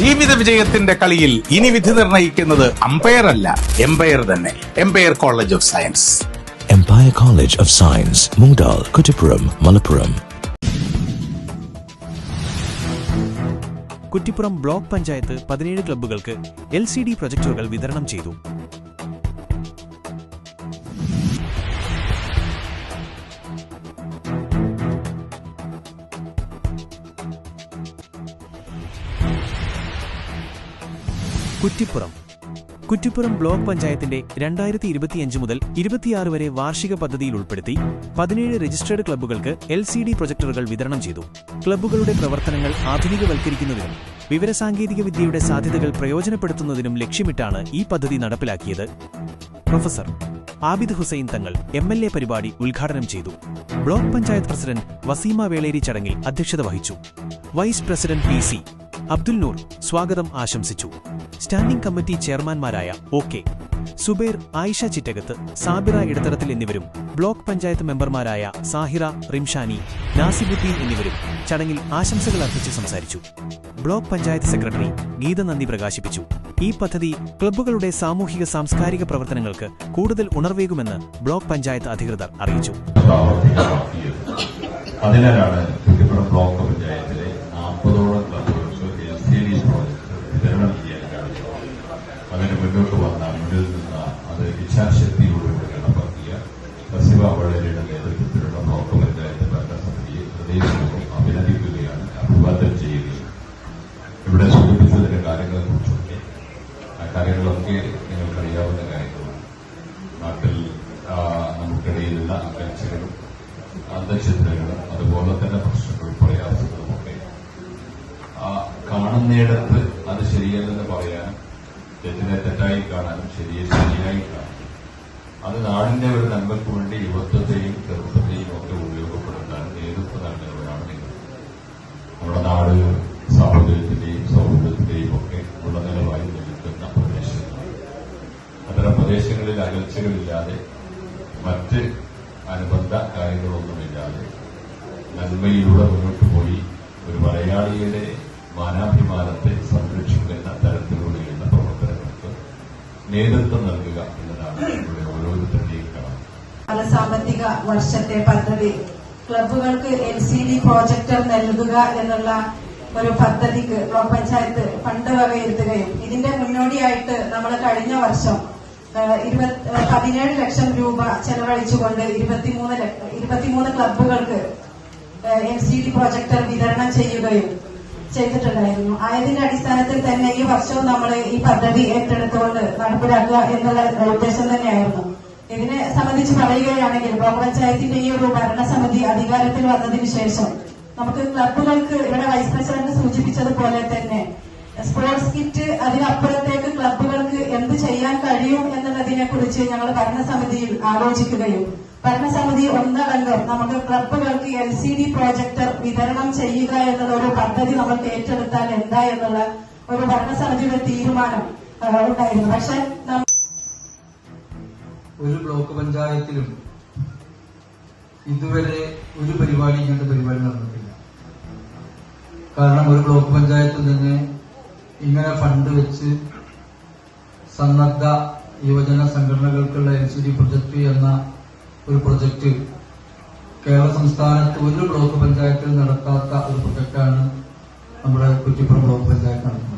ജീവിത വിജയത്തിന്റെ കളിയിൽ ഇനി വിധി നിർണയിക്കുന്നത് അമ്പയർ അല്ല, എംപയർ തന്നെ. Empire College of Science. Empire College of Science, Moondal, Kuttipuram, Malappuram. Kuttipuram block panchayat 17 ക്ലബ്ബുകൾക്ക് LCD പ്രൊജക്ടറുകൾ വിതരണം ചെയ്തു. കുറ്റിപ്പുറം ബ്ലോക്ക് പഞ്ചായത്തിന്റെ 2025 മുതൽ 26 വരെ വാർഷിക പദ്ധതിയിൽ ഉൾപ്പെടുത്തി 17 രജിസ്ട്രേഡ് ക്ലബ്ബുകൾക്ക് LCD പ്രൊജക്ടറുകൾ വിതരണം ചെയ്തു. ക്ലബ്ബുകളുടെ പ്രവർത്തനങ്ങൾ ആധുനികവൽക്കരിക്കുന്നതിനും വിവരസാങ്കേതിക വിദ്യയുടെ സാധ്യതകൾ പ്രയോജനപ്പെടുത്തുന്നതിനും ലക്ഷ്യമിട്ടാണ് ഈ പദ്ധതി നടപ്പിലാക്കിയത്. പ്രൊഫസർ ആബിദ് ഹുസൈൻ തങ്ങൾ MLA പരിപാടി ഉദ്ഘാടനം ചെയ്തു. ബ്ലോക്ക് പഞ്ചായത്ത് പ്രസിഡന്റ് വസീമ വേളേരി ചടങ്ങിൽ അധ്യക്ഷത വഹിച്ചു. Vice president PC Abdul Noor സ്വാഗതം ആശംസിച്ചു. സ്റ്റാൻഡിംഗ് കമ്മിറ്റി ചെയർമാൻമാരായ OK സുബൈർ, ആയിഷ ചിറ്റകത്ത്, സാബിറ ഇടത്തരത്തിൽ എന്നിവരും ബ്ലോക്ക് പഞ്ചായത്ത് മെമ്പർമാരായ സാഹിറ, റിംഷാനി, നാസിബുദ്ദീൻ എന്നിവരും ചടങ്ങിൽ ആശംസകൾ അർപ്പിച്ച് സംസാരിച്ചു. ബ്ലോക്ക് പഞ്ചായത്ത് സെക്രട്ടറി ഗീത നന്ദി പ്രകാശിപ്പിച്ചു. ഈ പദ്ധതി ക്ലബ്ബുകളുടെ സാമൂഹിക സാംസ്കാരിക പ്രവർത്തനങ്ങൾക്ക് കൂടുതൽ ഉണർവേകുമെന്ന് ബ്ലോക്ക് പഞ്ചായത്ത് അധികൃതർ അറിയിച്ചു. അതിനാലാണ് കുറ്റിപ്പുറം ബ്ലോക്ക് പഞ്ചായത്തിലെ 40ഓളം ക്ലബ്ബുകൾക്ക് LCD വിതരണം ചെയ്യാൻ കഴിഞ്ഞു. അങ്ങനെ മുന്നോട്ട് വന്ന മുന്നിൽ നിന്ന് അത് ഇച്ഛാശക്തിയോടുകൂടി നടപ്പാക്കിയ വസീമ വേളേരിയുടെ നേതൃത്വത്തിലുള്ള ബ്ലോക്ക് പഞ്ചായത്ത് ഭരണസമിതിയെ ഹൃദയപൂർവ്വം അഭിനന്ദിക്കുകയാണ്, അഭിവാദനം ചെയ്യുകയും ഇവിടെ സൂചിപ്പിച്ചതിന്റെ കാര്യങ്ങളെക്കുറിച്ചൊക്കെ ആ കാര്യങ്ങളൊക്കെ നിങ്ങൾക്കറിയാവുന്ന കാര്യങ്ങളാണ്. നാട്ടിൽ നമുക്കിടയിലുള്ള അകൽച്ചകളും അന്തർചിന്തകളും അതുപോലെ തന്നെ പ്രശ്നങ്ങളും പ്രയാസങ്ങളുമൊക്കെ കാണുന്നിടത്ത് അത് ശരിയല്ലെന്ന് പറയാനും തെറ്റിനെ തെറ്റായി കാണാനും ശരിയെ ശരിയായി കാണാനും അത് നാടിന്റെ ഒരു നന്മയ്ക്ക് വേണ്ടി യുവത്വത്തെയും ചെറുപ്പത്തെയും ഒക്കെ ഉപയോഗപ്പെടുത്താൻ നേതൃത്വം നൽകുന്നവരാണ് നിങ്ങൾ. നമ്മുടെ നാട് സാഹോദര്യത്തിന്റെയും സൗഹൃദത്തിന്റെയും ഒക്കെ ഗുണനിലവായി നിൽക്കുന്ന പ്രദേശങ്ങൾ. അത്തരം പ്രദേശങ്ങളിൽ അകൽച്ചകളില്ലാതെ മറ്റ് അനുബന്ധ കാര്യങ്ങളൊന്നുമില്ലാതെ നന്മയിലൂടെ മുന്നോട്ട് പോയി ഒരു മലയാളിയുടെ മാനാഭിമാനത്തെ സംരക്ഷിക്കുന്ന തരത്തിലൂടെയുള്ള പ്രവർത്തനങ്ങൾക്ക് നേതൃത്വം നൽകുക എന്നതാണ് നമ്മുടെ ഓരോരുത്തരുടെയും കടമ. പല സാമ്പത്തിക വർഷത്തെ പദ്ധതി ക്ലബ്ബുകൾക്ക് LCD പ്രോജക്ടർ നൽകുക എന്നുള്ള ഒരു പദ്ധതിക്ക് ബ്ലോക്ക് പഞ്ചായത്ത് ഫണ്ട് വകയിരുത്തുകയും ഇതിന്റെ മുന്നോടിയായിട്ട് നമ്മൾ കഴിഞ്ഞ വർഷം 17 ലക്ഷം രൂപ ചെലവഴിച്ചുകൊണ്ട് 23 ക്ലബ്ബുകൾക്ക് LCD പ്രൊജക്ടർ വിതരണം ചെയ്യുകയും ചെയ്തിട്ടുണ്ടായിരുന്നു. ആയതിന്റെ അടിസ്ഥാനത്തിൽ തന്നെ ഈ വർഷവും നമ്മൾ ഈ പദ്ധതി ഏറ്റെടുത്തുകൊണ്ട് നടപ്പിലാക്കുക എന്നുള്ള ഉദ്ദേശം തന്നെയായിരുന്നു. ഇതിനെ സംബന്ധിച്ച് പറയുകയാണെങ്കിൽ ബ്ലോക്ക് പഞ്ചായത്തിന്റെ ഈ ഒരു ഭരണസമിതി അധികാരത്തിൽ വന്നതിന് ശേഷം നമുക്ക് ക്ലബ്ബുകൾക്ക് ഇവിടെ വൈസ് പ്രസിഡന്റ് സൂചിപ്പിച്ചതുപോലെ തന്നെ സ്പോർട്സ് കിറ്റ്, അതിനപ്പുറത്തേക്ക് ക്ലബ്ബുകൾക്ക് എന്ത് ചെയ്യാൻ കഴിയും എന്നുള്ളതിനെ കുറിച്ച് ഞങ്ങൾ ഭരണസമിതിയിൽ ആലോചിക്കുകയും ഭരണസമിതി ഒന്നടങ്കം നമുക്ക് ക്ലബ്ബുകൾക്ക് LCD പ്രോജക്ടർ വിതരണം ചെയ്യുക എന്നുള്ള ഒരു പദ്ധതി നമുക്ക് ഏറ്റെടുത്താൽ എന്താ എന്നുള്ള ഒരു ഭരണസമിതിയുടെ തീരുമാനം ഉണ്ടായിരുന്നു. പക്ഷെ ഒരു ബ്ലോക്ക് പഞ്ചായത്തിലും ഇതുവരെ ഒരു പരിപാടി ഇങ്ങനത്തെ പരിപാടി നടന്നിട്ടില്ല. കാരണം ഒരു ബ്ലോക്ക് പഞ്ചായത്തിൽ നിന്ന് ഇങ്ങനെ ഫണ്ട് വെച്ച് സന്നദ്ധ യുവജന സംഘടനകൾക്കുള്ള LCD പ്രൊജക്ട് എന്ന ഒരു പ്രൊജക്ട് കേരള സംസ്ഥാനത്ത് ഒരു ബ്ലോക്ക് പഞ്ചായത്തിൽ നടത്താത്ത ഒരു പ്രൊജക്ടാണ് നമ്മുടെ കുറ്റിപ്പുറം ബ്ലോക്ക് പഞ്ചായത്ത് നടത്തുന്നത്.